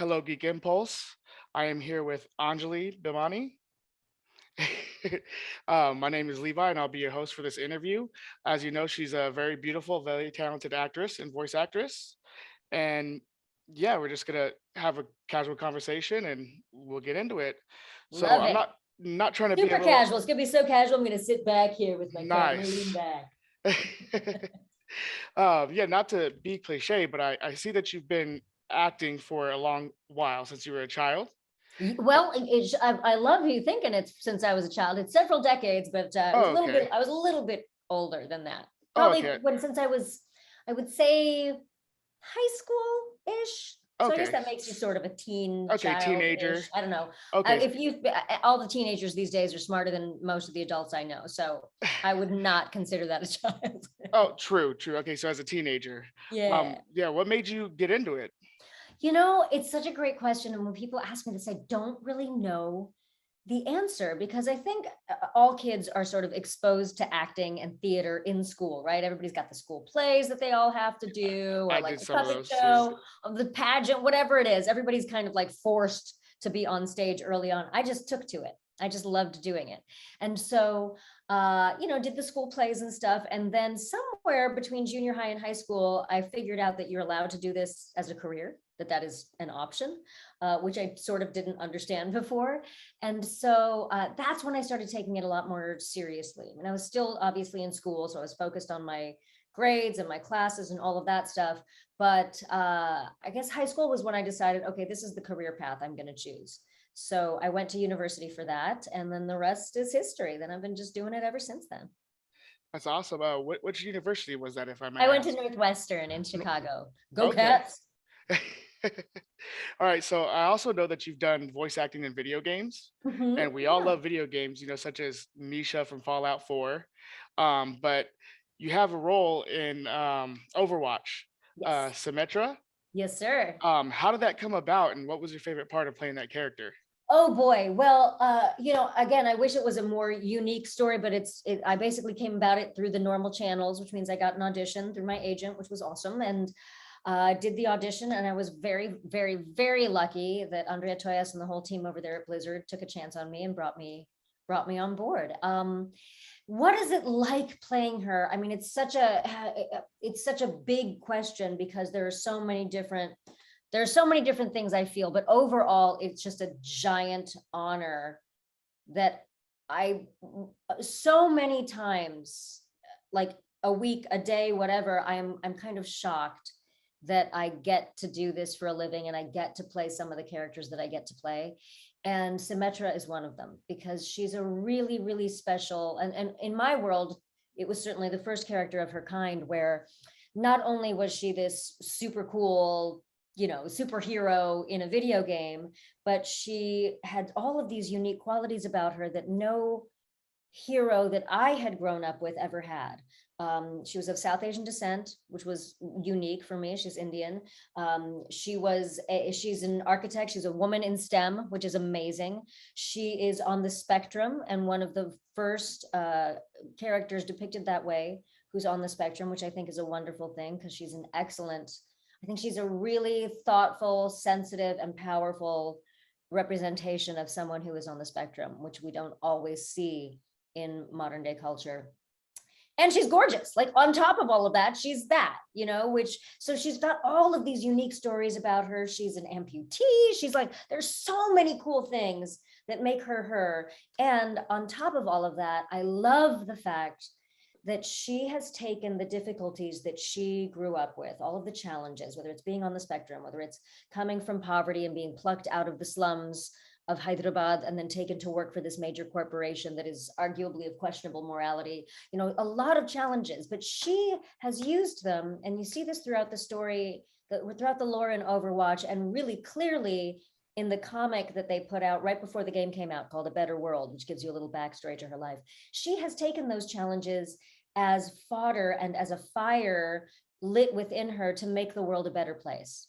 Hello, Geek Impulse. I am here with Anjali Bhimani. My name is Levi, and I'll be your host for this interview. As you know, she's a very beautiful, very talented actress and voice actress. And yeah, we're just gonna have a casual conversation, and we'll get into it. So Love I'm it. not trying to be a Super little casual. It's gonna be so casual. I'm gonna sit back here with my cat. I'm gonna lean nice. back. Yeah, not to be cliche, but I see that you've been acting for a long while since you were a child. Well, I love you thinking it's since I was a child. It's several decades, but it was Oh, a little bit. okay. I was a little bit older than that. Oh, Probably okay. when since I was, I would say, high school ish. So I guess Okay. that makes you sort of a teen Okay, child teenager. ish. I don't know. Okay. If you, all the teenagers these days are smarter than most of the adults I know. So I would not consider that a child. Oh, true, true. Okay, so as a teenager. Yeah. Yeah, what made you get into it? It's such a great question. And when people ask me this, I don't really know the answer because I think all kids are sort of exposed to acting and theater in school, right? Everybody's got the school plays that they all have to do, or I like did the some of puppet those too. show, or the pageant, whatever it is. Everybody's kind of like forced to be on stage early on. I just took to it. I just loved doing it. And so, did the school plays and stuff. And then somewhere between junior high and high school, I figured out that you're allowed to do this as a career, that is an option, which I sort of didn't understand before. And so that's when I started taking it a lot more seriously. I mean, I was still obviously in school, so I was focused on my grades and my classes and all of that stuff. But I guess high school was when I decided, okay, this is the career path I'm going to choose. So I went to university for that, and then the rest is history. Then I've been just doing it ever since then. That's awesome. Which university was that, if I may I went to ask? Northwestern in No, Chicago. Go okay. Cats! All right, so I also know that you've done voice acting in video games, and we all Yeah. love video games, such as Misha from Fallout 4. But you have a role in Overwatch, Yes. Symmetra. Yes, sir. How did that come about, and what was your favorite part of playing that character? Oh boy. Well, again, I wish it was a more unique story, but I basically came about it through the normal channels, which means I got an audition through my agent, which was awesome. And did the audition, and I was very, very, very lucky that Andrea Toyas and the whole team over there at Blizzard took a chance on me and brought me on board. What is it like playing her? I mean, it's such a big question because there's so many different things I feel, but overall, it's just a giant honor that so many times, like a week, a day, whatever, I'm kind of shocked that I get to do this for a living and I get to play some of the characters that I get to play. And Symmetra is one of them because she's a really, really special, and in my world, it was certainly the first character of her kind where not only was she this super cool, superhero in a video game, but she had all of these unique qualities about her that no hero that I had grown up with ever had. She was of South Asian descent, which was unique for me. She's Indian. She's an architect. She's a woman in STEM, which is amazing. She is on the spectrum, and one of the first characters depicted that way, who's on the spectrum, which I think is a wonderful thing because she's an excellent. I think she's a really thoughtful, sensitive, and powerful representation of someone who is on the spectrum, which we don't always see in modern day culture. And she's gorgeous. Like on top of all of that, she's that, so she's got all of these unique stories about her. She's an amputee. She's like, there's so many cool things that make her her. And on top of all of that, I love the fact that she has taken the difficulties that she grew up with, all of the challenges, whether it's being on the spectrum, whether it's coming from poverty and being plucked out of the slums of Hyderabad and then taken to work for this major corporation that is arguably of questionable morality, a lot of challenges, but she has used them. And you see this throughout the story, throughout the lore in Overwatch, and really clearly in the comic that they put out right before the game came out called A Better World, which gives you a little backstory to her life. She has taken those challenges as fodder and as a fire lit within her to make the world a better place.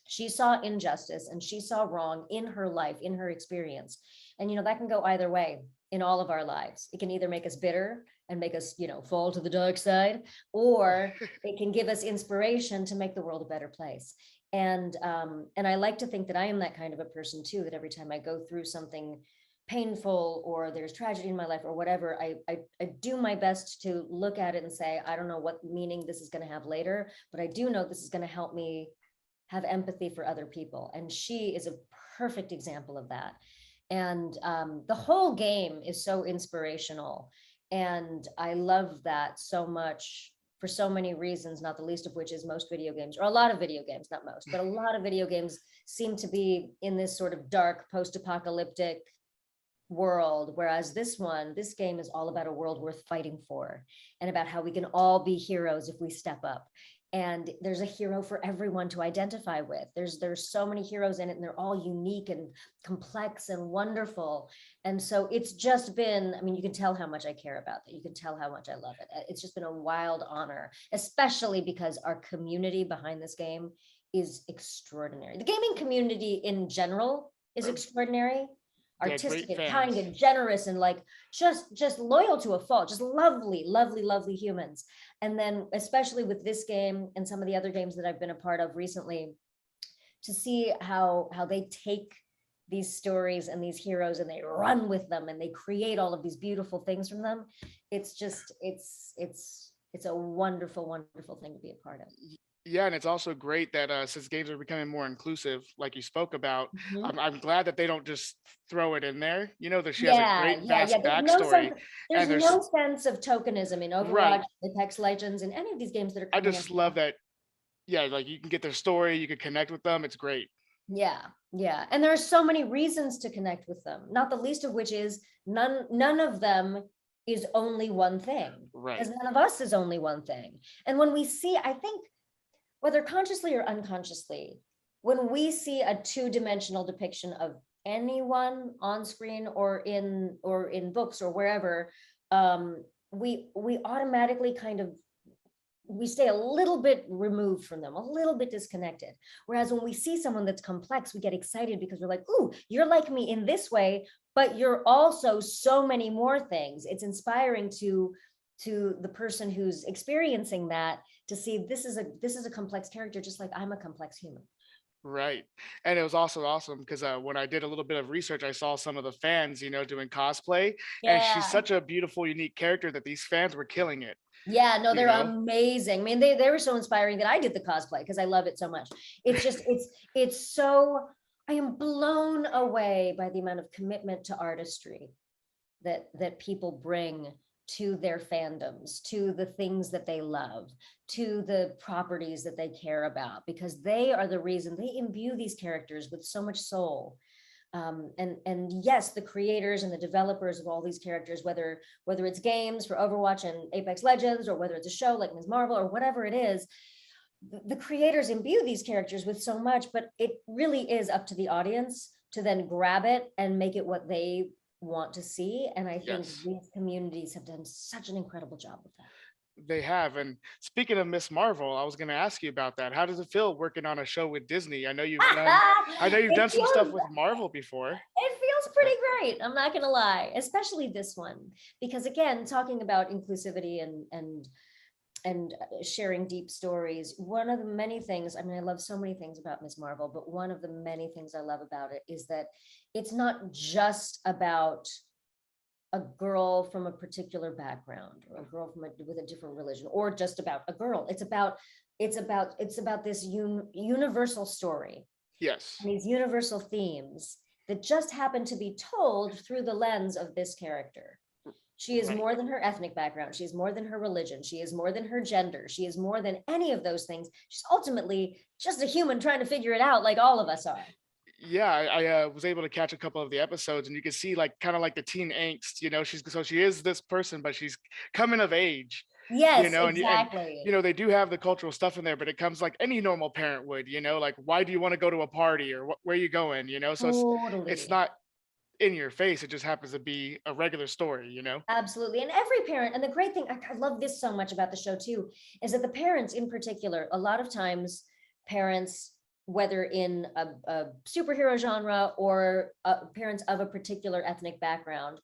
She saw injustice and she saw wrong in her life, in her experience. And, that can go either way in all of our lives. It can either make us bitter and make us, fall to the dark side, or it can give us inspiration to make the world a better place. And I like to think that I am that kind of a person too, that every time I go through something painful or there's tragedy in my life or whatever, I do my best to look at it and say, I don't know what meaning this is going to have later, but I do know this is going to help me have empathy for other people. And she is a perfect example of that. And the whole game is so inspirational. And I love that so much for so many reasons, not the least of which is most video games, or a lot of video games, not most, but a lot of video games seem to be in this sort of dark post-apocalyptic world, whereas this game is all about a world worth fighting for, and about how we can all be heroes if we step up. And there's a hero for everyone to identify with. There's so many heroes in it, and they're all unique and complex and wonderful. And so it's just been, I mean, you can tell how much I care about that. You can tell how much I love it. It's just been a wild honor, especially because our community behind this game is extraordinary. The gaming community in general is extraordinary, Yeah, artistic great and kind fans. and generous and like just loyal to a fault, just lovely, lovely, lovely humans. And then especially with this game and some of the other games that I've been a part of recently, to see how they take these stories and these heroes and they run with them and they create all of these beautiful things from them. It's just it's a wonderful, wonderful thing to be a part of. Yeah, and it's also great that since games are becoming more inclusive, like you spoke about, Mhm. I'm glad that they don't just throw it in there. You know that she has a Yeah, great, yeah, yeah. vast backstory, There's and there's no sense of tokenism in right. Overwatch, Apex Legends, and any of these games that are I coming up just now. love that. Yeah, like you can get their story, you can connect with them. It's great. Yeah, yeah. And there are so many reasons to connect with them, not the least of which is none of them is only one thing, Right. because none of us is only one thing. And when we see, I think, whether consciously or unconsciously, when we see a two-dimensional depiction of anyone on screen or in books or wherever, we automatically kind of we stay a little bit removed from them, a little bit disconnected. Whereas when we see someone that's complex, we get excited because we're like, ooh, you're like me in this way, but you're also so many more things. It's inspiring to the person who's experiencing that, to see this is a complex character, just like I'm a complex human. Right. And it was also awesome because when I did a little bit of research, I saw some of the fans, doing cosplay. And she's Yeah. such a beautiful, unique character that these fans were killing it, Yeah, no, you they're know? amazing. I mean, they were so inspiring that I did the cosplay because I love it so much. It's just, it's so, I am blown away by the amount of commitment to artistry that people bring to their fandoms, to the things that they love, to the properties that they care about, because they are the reason they imbue these characters with so much soul. And yes, the creators and the developers of all these characters, whether it's games for Overwatch and Apex Legends, or whether it's a show like Ms. Marvel or whatever it is, the creators imbue these characters with so much, but it really is up to the audience to then grab it and make it what they want to see. And I think Yes, these communities have done such an incredible job with that. they have. And speaking of Miss Marvel, I was going to ask you about that. How does it feel working on a show with Disney? I know you've it done some stuff feels with Marvel before. it feels pretty great. I'm not gonna lie, especially this one, because again, talking about inclusivity and sharing deep stories. One of the many things, I mean, I love so many things about Ms. Marvel, but one of the many things I love about it is that it's not just about a girl from a particular background, or a girl with a different religion, or just about a girl. It's about this universal story Yes. and these universal themes that just happen to be told through the lens of this character. She is Right. more than her ethnic background. She is more than her religion. She is more than her gender. She is more than any of those things. She's ultimately just a human trying to figure it out, like all of us are. Yeah, I was able to catch a couple of the episodes, and you can see like kind of like the teen angst. She is this person, but she's coming of age. Yes, And exactly. they do have the cultural stuff in there, but it comes like any normal parent would. Like why do you want to go to a party, or where are you going? So it's Totally. not in your face. It just happens to be a regular story. Absolutely. And every parent, and the great thing, I love this so much about the show too, is that the parents in particular, a lot of times parents, whether in a superhero genre or parents of a particular ethnic background,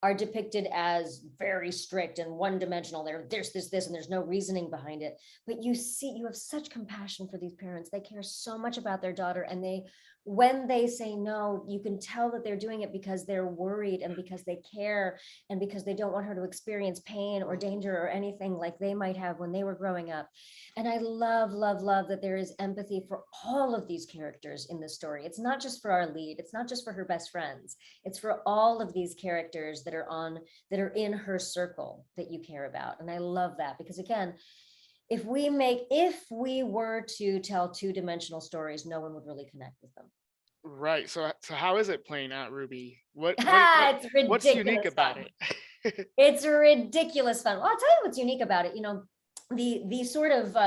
are depicted as very strict and one-dimensional. There's this, and there's no reasoning behind it. But you have such compassion for these parents. They care so much about their daughter, and when they say no, you can tell that they're doing it because they're worried and because they care and because they don't want her to experience pain or danger or anything like they might have when they were growing up. And I love, love, love that there is empathy for all of these characters in this story. It's not just for our lead. It's not just for her best friends. It's for all of these characters that are in her circle that you care about. And I love that, because again, if we were to tell two-dimensional stories, no one would really connect with them. Right. So how is it playing out, Ruby? It's What's unique ridiculous about fun. it? It's ridiculous fun. Well, I'll tell you what's unique about it. The sort of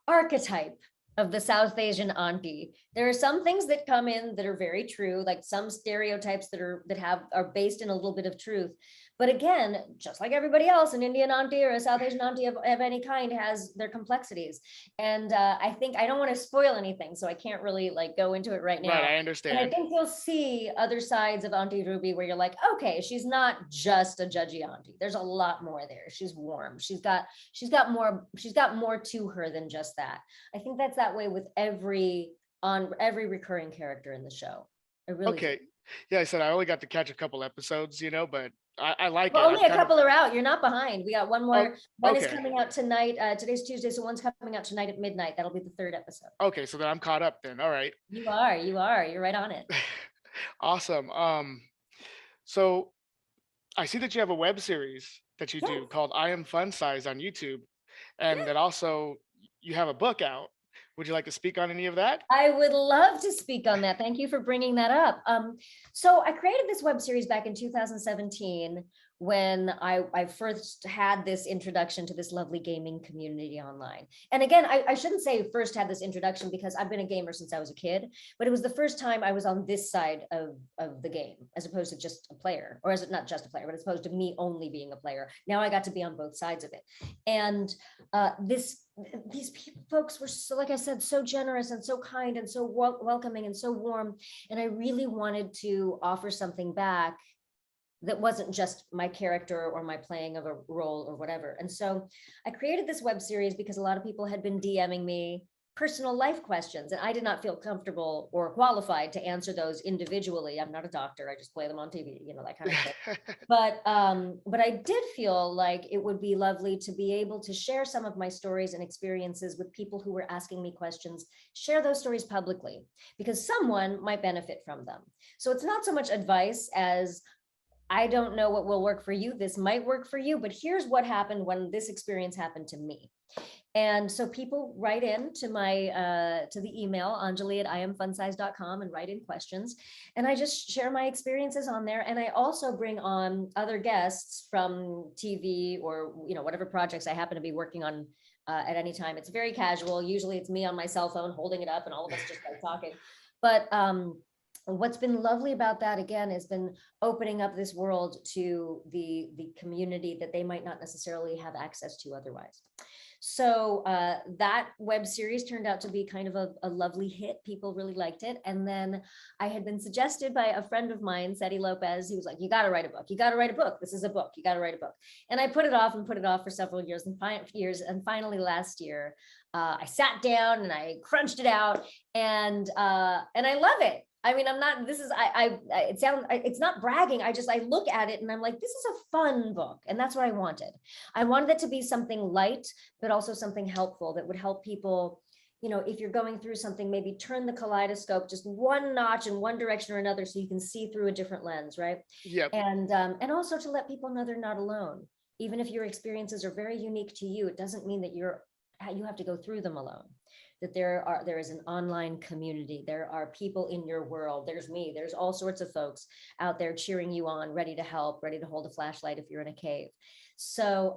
archetype of the South Asian auntie. There are some things that come in that are very true, like some stereotypes that are based in a little bit of truth. But again, just like everybody else, an Indian auntie or a South Asian auntie of any kind has their complexities. And I think I don't want to spoil anything, so I can't really like go into it right now. Right, I And I understand. think you'll see other sides of Auntie Ruby where you're like, okay, she's not just a judgy auntie. There's a lot more there. She's warm. She's got more to her than just that. I think that's that way with every recurring character in the show. I really do. Okay. Yeah, I said I only got to catch a couple episodes, but I like Well, it. I'm only a kind of couple are out. You're not behind. We got one oh, more. One is okay. coming out tonight. Today's Tuesday, so one's coming out tonight at midnight. That'll be the third episode. Okay, so then I'm caught up then. All right. You are. You're right on it. Awesome. So I see that you have a web series that you Yes. do called I Am Funsize on YouTube, and that also you have a book out. Would you like to speak on any of that? I would love to speak on that. Thank you for bringing that up. So I created this web series back in 2017 when I first had this introduction to this lovely gaming community online. And again, I shouldn't say first had this introduction, because I've been a gamer since I was a kid, but it was the first time I was on this side of the game, as opposed to just a player, or not just a player, but as opposed to me only being a player. Now I got to be on both sides of it. And these folks were, so, like I said, so generous and so kind and so welcoming and so warm. And I really wanted to offer something back that wasn't just my character or my playing of a role or whatever. And so I created this web series because a lot of people had been DMing me personal life questions, and I did not feel comfortable or qualified to answer those individually. I'm not a doctor. I just play them on TV, that kind of thing. But I did feel like it would be lovely to be able to share some of my stories and experiences with people who were asking me questions, share those stories publicly, because someone might benefit from them. So it's not so much advice as, I don't know what will work for you. This might work for you, but here's what happened when this experience happened to me. And so people write in to my to the email, Anjali@IamFunsize.com, and write in questions. And I just share my experiences on there. And I also bring on other guests from TV or whatever projects I happen to be working on at any time. It's very casual. Usually it's me on my cell phone holding it up and all of us just like talking. But what's been lovely about that, again, has been opening up this world to the community that they might not necessarily have access to otherwise. So that web series turned out to be kind of a lovely hit. People really liked it. And then I had been suggested by a friend of mine, Seti Lopez. He was like, you got to write a book. You got to write a book. This is a book. You got to write a book. And I put it off for several years. And finally last year, I sat down and I crunched it out, and I love it. I mean, it's not bragging. I look at it and I'm like, this is a fun book. And that's what I wanted. I wanted it to be something light, but also something helpful that would help people, if you're going through something, maybe turn the kaleidoscope just one notch in one direction or another, so you can see through a different lens, right? Yep. And also to let people know they're not alone. Even if your experiences are very unique to you, it doesn't mean that you have to go through them alone. That there is an online community. There are people in your world. There's me. There's all sorts of folks out there cheering you on, ready to help, ready to hold a flashlight if you're in a cave. So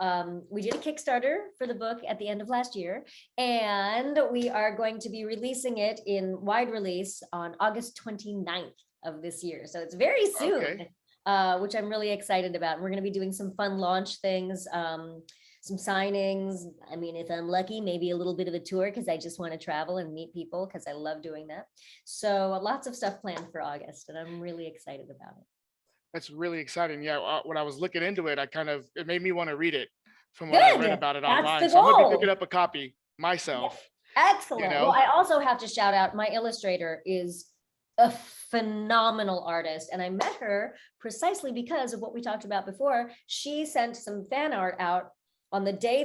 we did a Kickstarter for the book at the end of last year, and we are going to be releasing it in wide release on August 29th of this year. So it's very soon. Okay. Which I'm really excited about. And we're going to be doing some fun launch things. Some signings. I mean, if I'm lucky, maybe a little bit of a tour, because I just want to travel and meet people, because I love doing that. So lots of stuff planned for August, and I'm really excited about it. That's really exciting. Yeah, when I was looking into it, it made me want to read it from what I read Good. about it That's online. the So I'm gonna be picking goal. up a copy Yeah. myself. You Excellent. Well, know, I also have to shout out my illustrator is a phenomenal artist. And I met her precisely because of what we talked about before. She sent some fan art out on the day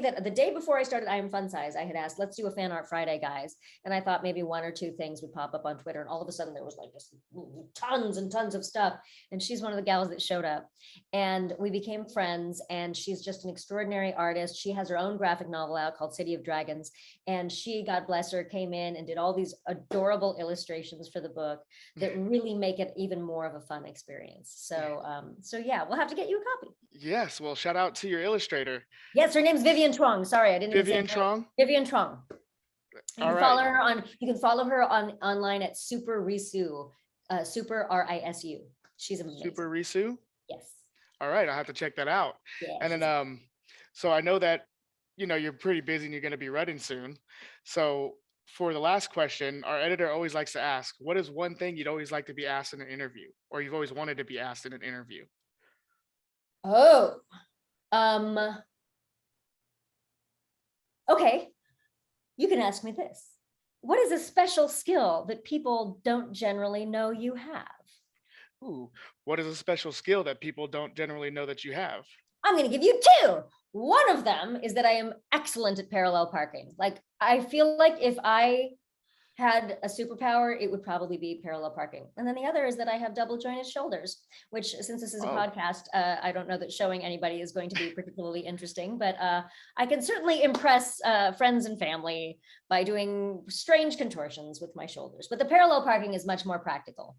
before I started I Am Funsize. I had asked, let's do a fan art Friday, guys. And I thought maybe one or two things would pop up on Twitter. And all of a sudden there was like just tons and tons of stuff. And she's one of the gals that showed up. And we became friends. And she's just an extraordinary artist. She has her own graphic novel out called City of Dragons. And she, God bless her, came in and did all these adorable illustrations for the book that really make it even more of a fun experience. So yeah, we'll have to get you a copy. yes. Well, shout out to your illustrator, Yes, her name's Vivian Truong. Sorry, I didn't even say her Vivian name. Trong. Vivian Truong. You All can right, follow her on. You can follow her online at Super Risu, Super RISU. She's amazing. Super Risu. Yes. All right, I'll have to check that out. Yeah. And then, so I know that you're pretty busy and you're going to be running soon. So for the last question, our editor always likes to ask, what is one thing you'd always like to be asked in an interview, or you've always wanted to be asked in an interview? Oh. Okay. You can ask me this. What is a special skill that people don't generally know you have? Ooh, what is a special skill that people don't generally know that you have? I'm going to give you two. One of them is that I am excellent at parallel parking. Like, I feel like if I had a superpower, it would probably be parallel parking. And then the other is that I have double jointed shoulders, which, since this is a Oh, podcast, I don't know that showing anybody is going to be particularly interesting, but I can certainly impress friends and family by doing strange contortions with my shoulders. But the parallel parking is much more practical.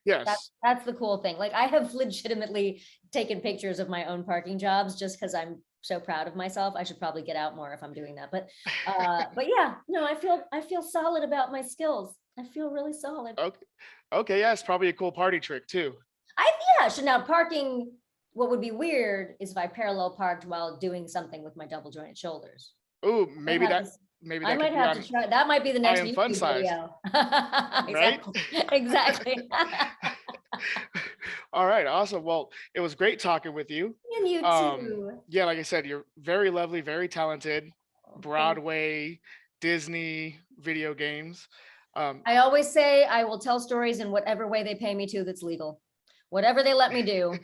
yes. That's the cool thing. Like, I have legitimately taken pictures of my own parking jobs just because I'm so proud of myself. I should probably get out more if I'm doing that. But yeah, no, I feel solid about my skills. I feel really solid. Okay. Okay. Yeah, it's probably a cool party trick too. Yeah. So now parking, what would be weird is if I parallel parked while doing something with my double jointed shoulders. Ooh, I might have to- maybe I that might could be have on to try. That might be the I next Am YouTube Funsize, video. right? Exactly. All right, awesome. Well, it was great talking with you. And you too. Yeah, like I said, you're very lovely, very talented. Thank Broadway, Disney, video games. Um, I always say I will tell stories in whatever way they pay me to that's legal, whatever they let me do.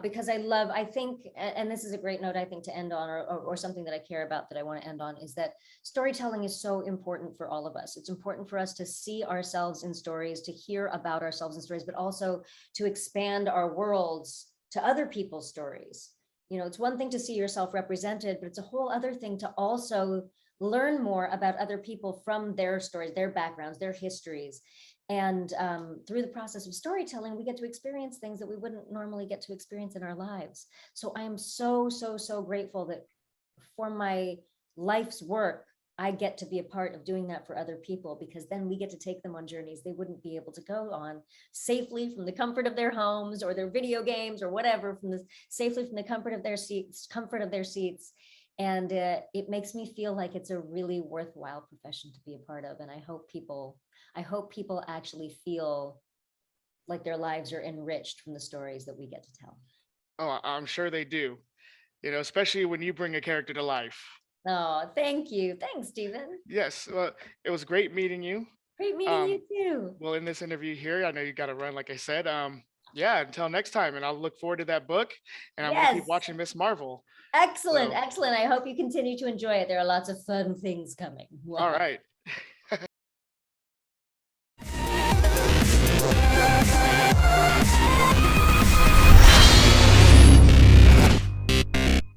Because I think, and this is a great note, I think, to end on, or something that I care about that I want to end on, is that storytelling is so important for all of us. It's important for us to see ourselves in stories, to hear about ourselves in stories, but also to expand our worlds to other people's stories. It's one thing to see yourself represented, but it's a whole other thing to also learn more about other people from their stories, their backgrounds, their histories. And through the process of storytelling, we get to experience things that we wouldn't normally get to experience in our lives. So I am so, so, so grateful that for my life's work, I get to be a part of doing that for other people, because then we get to take them on journeys they wouldn't be able to go on safely from the comfort of their homes or their video games or whatever, safely from the comfort of their seats. And it makes me feel like it's a really worthwhile profession to be a part of. And I hope people actually feel like their lives are enriched from the stories that we get to tell. oh, I'm sure they do. Especially when you bring a character to life. Oh, thank you. Thanks, Stephen. Yes, well, it was great meeting you. Great meeting you too. Well, in this interview here, I know you got to run, like I said. Yeah, until next time, and I'll look forward to that book, and I'm gonna keep Yes. watching Miss Marvel. Excellent. So, Excellent. I hope you continue to enjoy it. There are lots of fun things coming. all right.